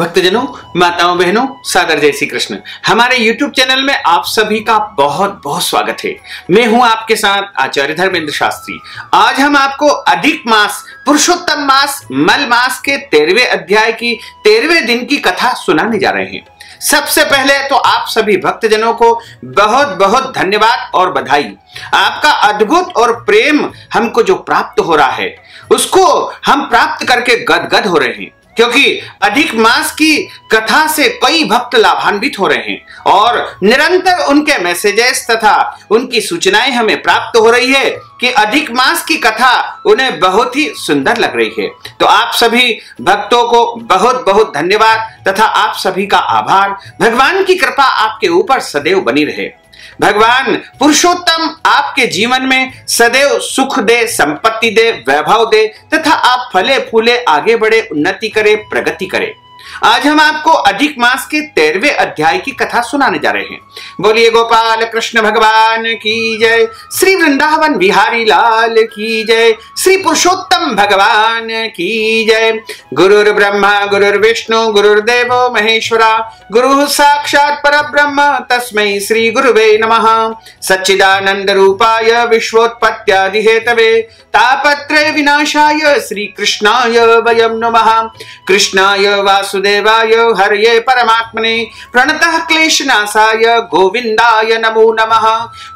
भक्तजनों, माताओं, बहनों, सादर जय श्री कृष्ण। हमारे YouTube चैनल में आप सभी का बहुत बहुत स्वागत है। मैं हूं आपके साथ आचार्य धर्मेंद्र शास्त्री। आज हम आपको अधिक मास पुरुषोत्तम मास मल मास के 13वें अध्याय की 13वें दिन की कथा सुनाने जा रहे हैं। सबसे पहले तो आप सभी भक्तजनों को बहुत बहुत धन्यवाद और बधाई। आपका अद्भुत और प्रेम हमको जो प्राप्त हो रहा है उसको हम प्राप्त करके गदगद हो रहे हैं, क्योंकि अधिक मास की कथा से कई भक्त लाभान्वित हो रहे हैं और निरंतर उनके मैसेजेस तथा उनकी सूचनाएं हमें प्राप्त हो रही है कि अधिक मास की कथा उन्हें बहुत ही सुंदर लग रही है। तो आप सभी भक्तों को बहुत बहुत धन्यवाद तथा आप सभी का आभार। भगवान की कृपा आपके ऊपर सदैव बनी रहे। भगवान पुरुषोत्तम आपके जीवन में सदैव सुख दे, संपत्ति दे, वैभव दे तथा आप फले फूले, आगे बढ़े, उन्नति करे, प्रगति करे। आज हम आपको अधिक मास के 13वें अध्याय की कथा सुनाने जा रहे हैं। बोलिए गोपाल कृष्ण भगवान की जय, श्री वृंदावन बिहारी लाल की जय, श्री पुरुषोत्तम भगवान की जय। गुरुर् ब्रह्मा गुरुर्विष्णु गुरुर्देवो महेश्वरा, गुरु साक्षात् परब्रह्म तस्मै श्री गुरुवे नमः। सच्चिदानंद रूपाय विश्वोत्पत्त्यादि हेतवे तापत्रय विनाशाय श्री कृष्णाय वयं नमः। कृष्णाय वासुदेवाय हरये परमात्मने प्रणतः क्लेशनाशाय गोविंदाय नमो नमः।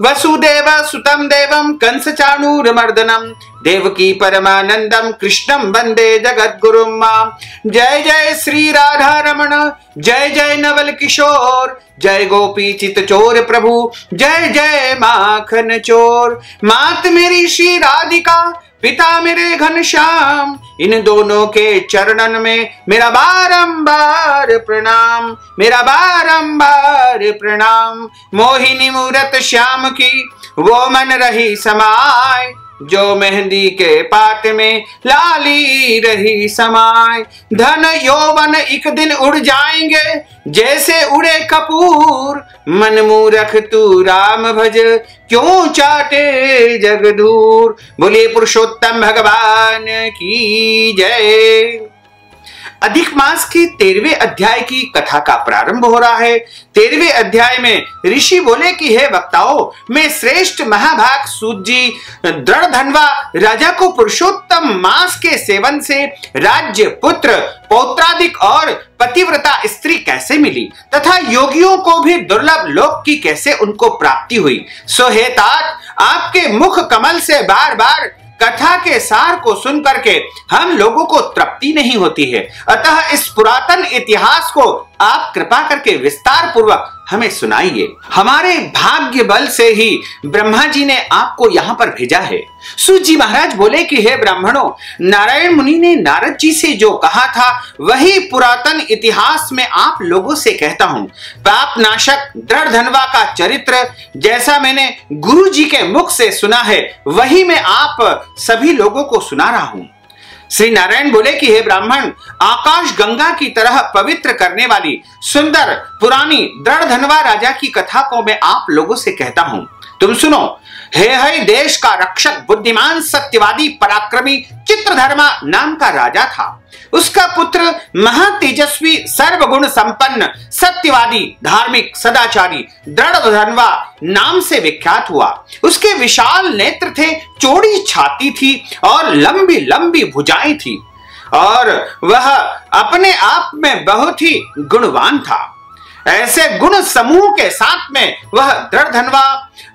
वसुदेव सुतं देवं कंस चाणूरमर्दनम देवकी परमानंदम कृष्णं वंदे जगद्गुरुं मां। जय जय श्री राधा रमण, जय जय नवल किशोर, जय गोपी चित चोर प्रभु, जय जय माखन चोर। मात मेरी श्री राधिका, पिता मेरे घनश्याम, इन दोनों के चरणन में मेरा बारंबार प्रणाम, मेरा बारंबार प्रणाम। मोहिनी मूरत श्याम की वो मन रही समाय, जो मेहंदी के पात में लाली रही समाय। धन यौवन एक दिन उड़ जाएंगे जैसे उड़े कपूर, मन मूरख तू राम भज क्यों चाटे जग दूर। बोलिए पुरुषोत्तम भगवान की जय। अधिक मास के 13वें अध्याय की कथा का प्रारंभ हो रहा है। 13वें अध्याय में ऋषि बोले कि हे वक्ताओं, मैं श्रेष्ठ महाभाग सूत जी दृढ़ धनवा राजा को पुरुषोत्तम मास के सेवन से राज्य, पुत्र, पौत्रादिक और पतिव्रता स्त्री कैसे मिली तथा योगियों को भी दुर्लभ लोक की कैसे उनको प्राप्ति हुई। सो हे तात, आपके मुख कमल से बार बार कथा के सार को सुन करके हम लोगों को तृप्ति नहीं होती है। अतः इस पुरातन इतिहास को आप कृपा करके विस्तार पूर्वक हमें सुनाइए। हमारे भाग्य बल से ही ब्रह्मा जी ने आपको यहाँ पर भेजा है। सूत जी महाराज बोले कि हे ब्राह्मणों, नारायण मुनि ने नारद जी से जो कहा था वही पुरातन इतिहास में आप लोगों से कहता हूँ। पाप नाशक दृढ़ धनवा का चरित्र जैसा मैंने गुरु जी के मुख से सुना है वही मैं आप सभी लोगों को सुना रहा हूँ। श्री नारायण बोले कि हे ब्राह्मण, आकाश गंगा की तरह पवित्र करने वाली सुंदर पुरानी दृढ़ धनवा राजा की कथा को मैं आप लोगों से कहता हूं। तुम सुनो। हे देश का रक्षक, बुद्धिमान, सत्यवादी, पराक्रमी चित्रधर्मा नाम का राजा था। उसका पुत्र महातेजस्वी, सर्वगुण संपन्न, सत्यवादी, धार्मिक, सदाचारी दृढ़ धनवा नाम से विख्यात हुआ। उसके विशाल नेत्र थे, चौड़ी छाती थी और लंबी लंबी भुजाएं थी और वह अपने आप में बहुत ही गुणवान था। ऐसे गुण समूह के साथ में वह दृढ़ धनवा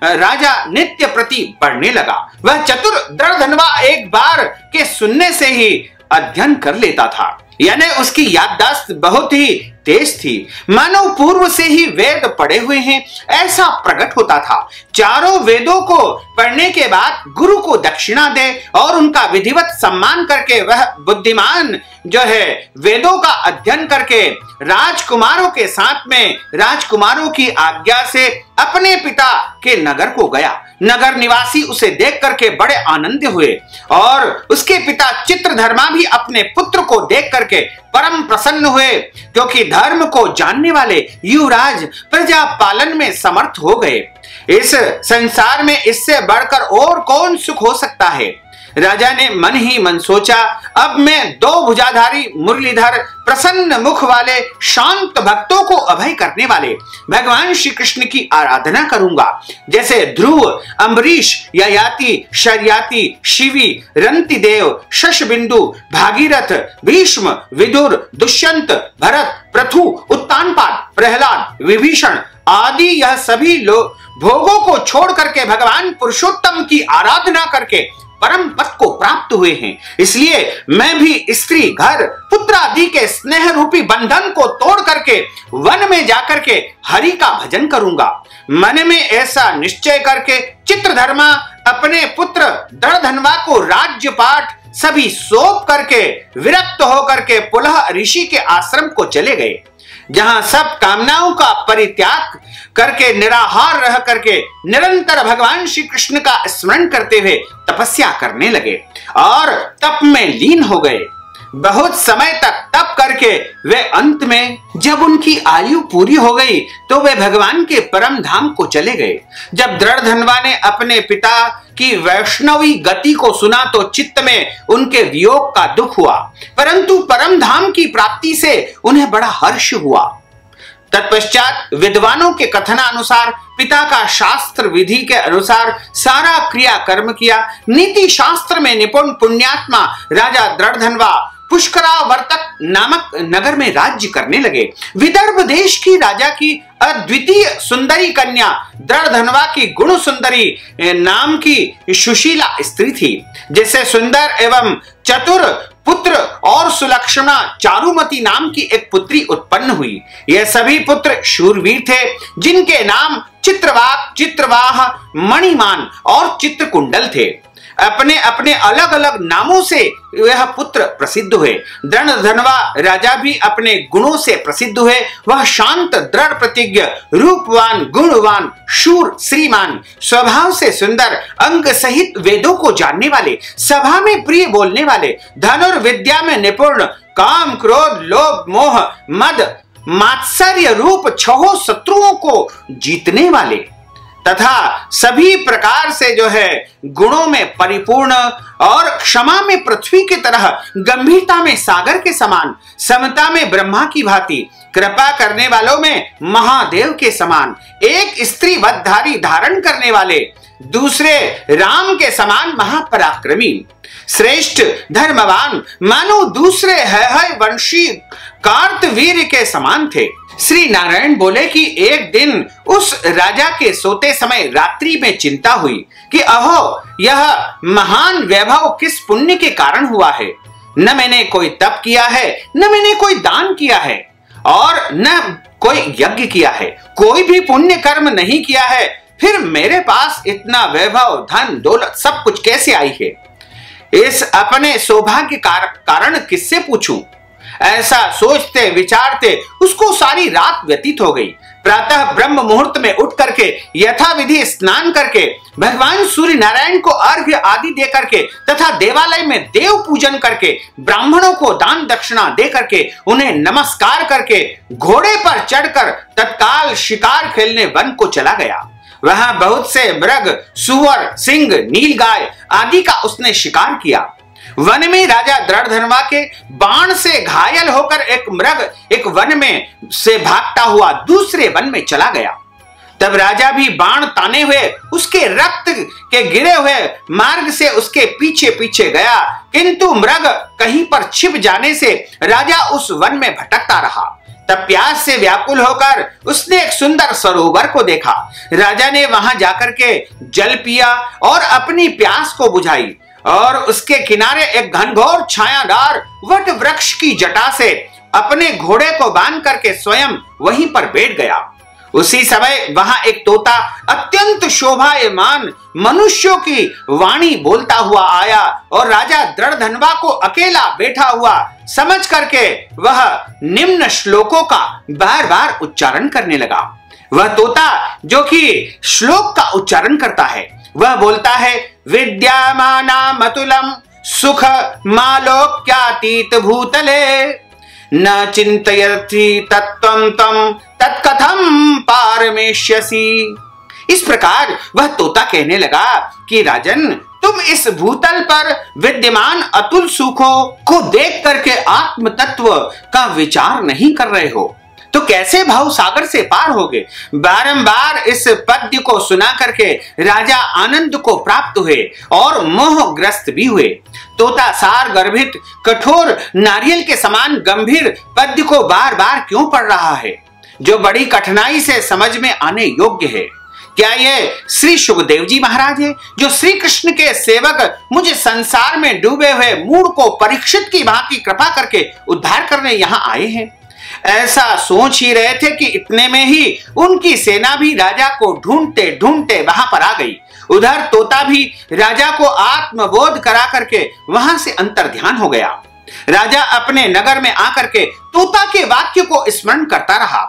राजा नित्य प्रति बढ़ने लगा। वह चतुर दृढ़ धनवा एक बार के सुनने से ही अध्ययन कर लेता था, यानी उसकी याददाश्त बहुत ही तेज थी। मानो पूर्व से ही वेद पढ़े हुए हैं ऐसा प्रकट होता था। चारों वेदों को पढ़ने के बाद गुरु को दक्षिणा दे और उनका विधिवत सम्मान करके वह बुद्धिमान जो है वेदों का अध्ययन करके राजकुमारों के साथ में राजकुमारों की आज्ञा से अपने पिता के नगर को गया। नगर निवासी उसे देख करके बड़े आनंदित हुए और उसके पिता चित्रधर्मा भी अपने पुत्र को देख करके परम प्रसन्न हुए, क्योंकि धर्म को जानने वाले युवराज प्रजा पालन में समर्थ हो गए। इस संसार में इससे बढ़कर और कौन सुख हो सकता है। राजा ने मन ही मन सोचा, अब मैं दो भुजाधारी मुरलीधर प्रसन्न मुख वाले शांत भक्तों को अभय करने वाले भगवान श्री कृष्ण की आराधना करूंगा। जैसे ध्रुव, अम्बरीश, ययाति, शर्याति, शिवी, रंतिदेव, शशबिंदु, भागीरथ, भीष्म, विदुर, दुष्यंत, भरत, पृथु, उत्तानपाद, प्रहलाद, विभीषण आदि यह सभी लोग भोगों को छोड़ करके भगवान पुरुषोत्तम की आराधना करके परम पद को प्राप्त हुए हैं। इसलिए मैं भी स्त्री, घर, पुत्र आदि के स्नेह रूपी बंधन को तोड़ करके वन में जाकर के हरि का भजन करूंगा। मन में ऐसा निश्चय करके चित्रधर्मा अपने पुत्र दृढ़धन्वा को राज्य पाठ सभी सौंप करके विरक्त होकर के पुनः ऋषि के आश्रम को चले गए, जहां सब कामनाओं का परित्याग करके निराहार रह करके निरंतर भगवान श्री कृष्ण का स्मरण करते हुए तपस्या करने लगे और तप में लीन हो गए। बहुत समय तक तप करके वे अंत में जब उनकी आयु पूरी हो गई तो वे भगवान के परम धाम को चले गए। जब दृढ़धन्वा ने अपने पिता की वैष्णवी गति को सुना तो चित्त में उनके वियोग का दुख हुआ, परंतु परम धाम की प्राप्ति से उन्हें बड़ा हर्ष हुआ। तत्पश्चात विद्वानों के कथनानुसार पिता का शास्त्र विधि के अनुसार सारा क्रिया कर्म किया। नीति शास्त्र में निपुण पुण्यात्मा राजा दृढ़धन्वा पुष्करावर्तक नामक नगर में राज्य करने लगे। विदर्भ देश की राजा की अद्वितीय सुंदरी कन्या दृढ़धन्वा की गुण सुंदरी नाम की सुशीला स्त्री थी। जिससे सुंदर एवं चतुर पुत्र और सुलक्षणा चारुमती नाम की एक पुत्री उत्पन्न हुई। यह सभी पुत्र शूरवीर थे, जिनके नाम चित्रवाक, चित्रवाह, मणिमान और चित्रकुंडल थे। अपने अपने अलग अलग नामों से यह पुत्र प्रसिद्ध हुए। दृढ़धन्वा राजा भी अपने गुणों से प्रसिद्ध हुए। वह शांत, दृढ़ प्रतिज्ञ, रूपवान, गुणवान, शूर, श्रीमान, स्वभाव से सुंदर, अंग सहित वेदों को जानने वाले, सभा में प्रिय बोलने वाले, धनुर्विद्या में निपुण, काम, क्रोध, लोभ, मोह, मद, मात्सर्य रूप छहों शत्रुओं को जीतने वाले तथा सभी प्रकार से जो है गुणों में परिपूर्ण और क्षमा में पृथ्वी की तरह, गंभीरता में सागर के समान, समता में ब्रह्मा की भांति, कृपा करने वालों में महादेव के समान, एक स्त्री वधधारी धारण करने वाले, दूसरे राम के समान महापराक्रमी, श्रेष्ठ धर्मवान, मानो दूसरे है वंशी कार्तवीर्य के समान थे। श्री नारायण बोले कि एक दिन उस राजा के सोते समय रात्रि में चिंता हुई कि अहो, यह महान वैभव किस पुण्य के कारण हुआ है। न मैंने कोई तप किया है, न मैंने कोई दान किया है और न कोई यज्ञ किया है, कोई भी पुण्य कर्म नहीं किया है, फिर मेरे पास इतना वैभव, धन, दौलत सब कुछ कैसे आई है। इस अपने सौभाग्य कारण किससे पूछूं। ऐसा सोचते विचारते उसको सारी रात व्यतीत हो गई। प्रातः ब्रह्म मुहूर्त में उठ करके यथाविधि स्नान करके भगवान सूर्य नारायण को अर्घ्य आदि दे करके तथा देवालय में देव पूजन करके ब्राह्मणों को दान दक्षिणा दे करके उन्हें नमस्कार करके घोड़े पर चढ़कर तत्काल शिकार खेलने वन को चला गया। वहां बहुत से मृग, सुअर, सिंह, नीलगाय आदि का उसने शिकार किया। वन में राजा दृढ़धन्वा के बाण से घायल होकर एक मृग एक वन में से भागता हुआ दूसरे वन में चला गया। तब राजा भी बाण ताने हुए उसके रक्त के गिरे हुए मार्ग से उसके पीछे पीछे गया, किंतु मृग कहीं पर छिप जाने से राजा उस वन में भटकता रहा। तब प्यास से व्याकुल होकर उसने एक सुंदर सरोवर को देखा। राजा ने वहां जाकर के जल पिया और अपनी प्यास को बुझाई और उसके किनारे एक घनघोर छायादार वट वृक्ष की जटा से अपने घोड़े को बांध करके स्वयं वहीं पर बैठ गया। उसी समय वहां एक तोता अत्यंत शोभायमान मनुष्यों की वाणी बोलता हुआ आया और राजा दृढ़धन्वा को अकेला बैठा हुआ समझ करके वह निम्न श्लोकों का बार बार उच्चारण करने लगा। वह तोता जो कि श्लोक का उच्चारण करता है, वह बोलता है, विद्यामानाम अतुलम सुख मालोक्यातीत भूतले न चिंतयति तत्त्वं तम तत्कथम पारमेष्यसि। इस प्रकार वह तोता कहने लगा कि राजन, तुम इस भूतल पर विद्यमान अतुल सुखों को देख करके आत्म तत्व का विचार नहीं कर रहे हो तो कैसे भाव सागर से पार होगे। बारंबार इस पद्य को सुना करके राजा आनंद को प्राप्त हुए और मोहग्रस्त भी हुए। तोता सार गर्भित कठोर नारियल के समान गंभीर पद्य को बार बार क्यों पढ़ रहा है, जो बड़ी कठिनाई से समझ में आने योग्य है। क्या ये श्री सुखदेव जी महाराज है जो श्री कृष्ण के सेवक मुझे संसार में डूबे हुए मूड को परीक्षित की भांति कृपा करके उद्धार करने यहाँ आए हैं। ऐसा सोच ही रहे थे कि इतने में ही उनकी सेना भी राजा को ढूंढते ढूंढते वहां पर आ गई। उधर तोता भी राजा को आत्मबोध करा करके वहां से अंतर्ध्यान हो गया। राजा अपने नगर में आकर के तोता के वाक्य को स्मरण करता रहा।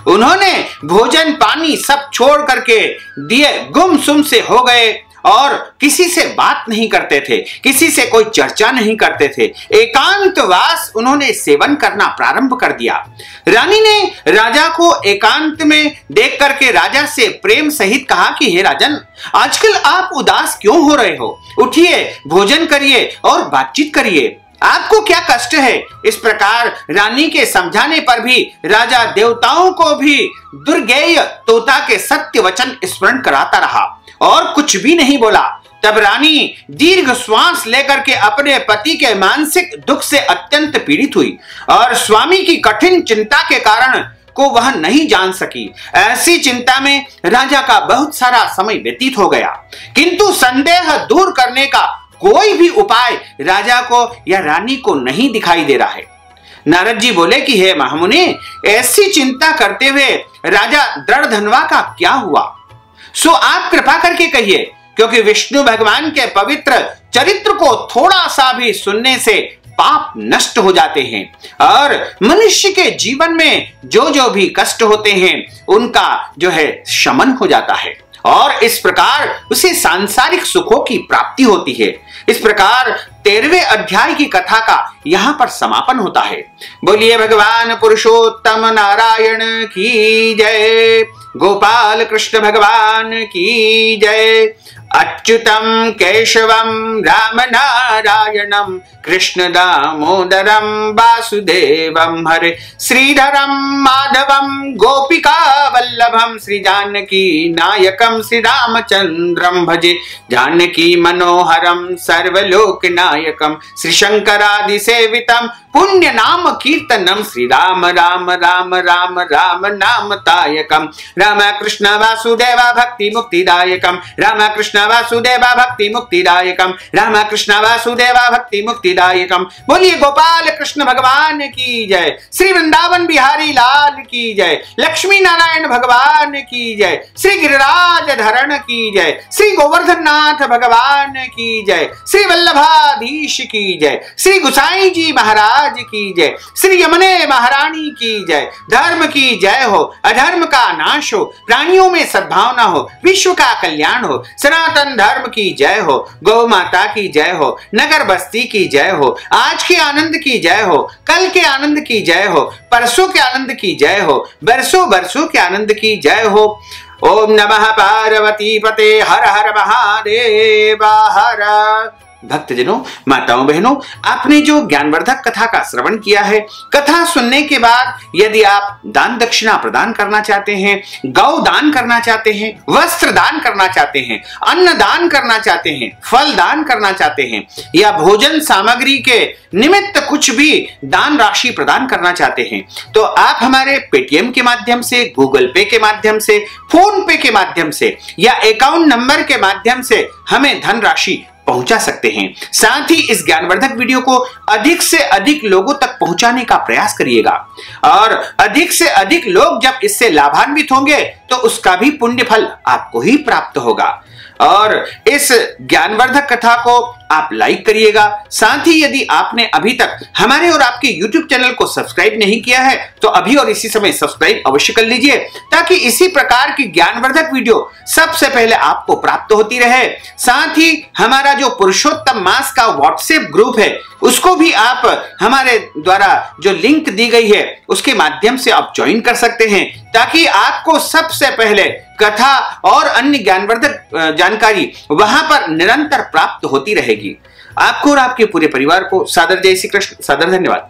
उन्होंने भोजन पानी सब छोड़ करके दिए गुमसुम से हो गए और किसी से बात नहीं करते थे, किसी से कोई चर्चा नहीं करते थे। एकांतवास उन्होंने सेवन करना प्रारंभ कर दिया। रानी ने राजा को एकांत में देख करके राजा से प्रेम सहित कहा कि हे राजन, आजकल आप उदास क्यों हो रहे हो? उठिए, भोजन करिए और बातचीत करिए। आपको क्या कष्ट है? इस प्रकार रानी के समझाने पर भी राजा देवताओं को भी दुर्गेय तोता के सत्य वचन स्मरण कराता रहा और कुछ भी नहीं बोला। तब रानी दीर्घ श्वास लेकर के अपने पति के मानसिक दुख से अत्यंत पीड़ित हुई और स्वामी की कठिन चिंता के कारण को वह नहीं जान सकी। ऐसी चिंता में राजा का बहुत सारा समय व्यतीत हो गया, किंतु संदेह दूर करने का कोई भी उपाय राजा को या रानी को नहीं दिखाई दे रहा है। नारद जी बोले कि हे महामुनि, ऐसी चिंता करते हुए राजा दृढ़धनवा का क्या हुआ, सो आप कृपा करके कहिए, क्योंकि विष्णु भगवान के पवित्र चरित्र को थोड़ा सा भी सुनने से पाप नष्ट हो जाते हैं और मनुष्य के जीवन में जो जो भी कष्ट होते हैं उनका जो है शमन हो जाता है और इस प्रकार उसे सांसारिक सुखों की प्राप्ति होती है। इस प्रकार 13वें अध्याय की कथा का यहाँ पर समापन होता है। बोलिए भगवान पुरुषोत्तम नारायण की जय, गोपाल कृष्ण भगवान की जय। अच्युतम केशवम राम नारायणम कृष्ण दामोदरम वासुदेवम हरे, श्रीधरम माधवम गोपिका वल्लभम, श्री जानकी नायकम श्री रामचंद्रम भजे, जानकी मनोहरम सर्वलोक नायकम, श्री शंकरादि सेवितम पुण्य नाम कीर्तनम, श्री राम राम राम राम राम नाम तायकम, राम कृष्ण वासुदेवा भक्ति मुक्तिदायकम, राम कृष्ण वासुदेवा भक्ति मुक्तिदायकम, राम कृष्ण वासुदेवा भक्ति मुक्तिदायकम। बोलिए गोपाल कृष्ण भगवान की जय, श्री वृंदावन बिहारी लाल की जय, लक्ष्मी नारायण भगवान की जय, श्री गिरिराज धरण की जय, श्री गोवर्धन नाथ भगवान की जय, श्री वल्लभाधीश की जय, श्री गुसाई जी महाराज की जय, श्री यमुने महारानी की जय। धर्म की जय हो, अधर्म का नाश हो, प्राणियों में सद्भावना हो, विश्व का कल्याण हो, सनातन धर्म की जय हो, गौ माता की जय हो, नगर बस्ती की जय हो, आज के आनंद की जय हो, कल के आनंद की जय हो, परसों के आनंद की जय हो, बरसों बरसों के आनंद की जय हो। ओम नमः पार्वती पते, हर हर महादेव हर। भक्तजनों, माताओं बहनों, आपने जो ज्ञानवर्धक कथा का श्रवण किया है, कथा सुनने के बाद यदि आप दान दक्षिणा प्रदान करना चाहते हैं, गौ दान करना चाहते हैं, वस्त्र दान करना चाहते हैं, अन्न दान करना चाहते हैं, फल दान करना चाहते हैं या भोजन सामग्री के निमित्त कुछ भी दान राशि प्रदान करना चाहते हैं, तो आप हमारे पेटीएम के माध्यम से, गूगल पे के माध्यम से, फोन पे के माध्यम से या अकाउंट नंबर के माध्यम से हमें धनराशि पहुंचा सकते हैं। साथ ही इस ज्ञानवर्धक वीडियो को अधिक से अधिक लोगों तक पहुंचाने का प्रयास करिएगा और अधिक से अधिक लोग जब इससे लाभान्वित होंगे तो उसका भी पुण्य फल आपको ही प्राप्त होगा। और इस ज्ञानवर्धक कथा को आप लाइक करिएगा। साथ ही यदि आपने अभी तक हमारे और आपके YouTube चैनल को सब्सक्राइब नहीं किया है तो अभी और इसी समय सब्सक्राइब अवश्य कर लीजिए, ताकि इसी प्रकार की ज्ञानवर्धक वीडियो सबसे पहले आपको प्राप्त होती रहे। साथ ही हमारा जो पुरुषोत्तम मास का व्हाट्सएप ग्रुप है उसको भी आप हमारे द्वारा जो लिंक दी गई है उसके माध्यम से आप ज्वाइन कर सकते हैं, ताकि आपको सबसे पहले कथा और अन्य ज्ञानवर्धक जानकारी वहां पर निरंतर प्राप्त होती रहेगी। आपको और आपके पूरे परिवार को सादर जय श्री कृष्ण, सादर धन्यवाद।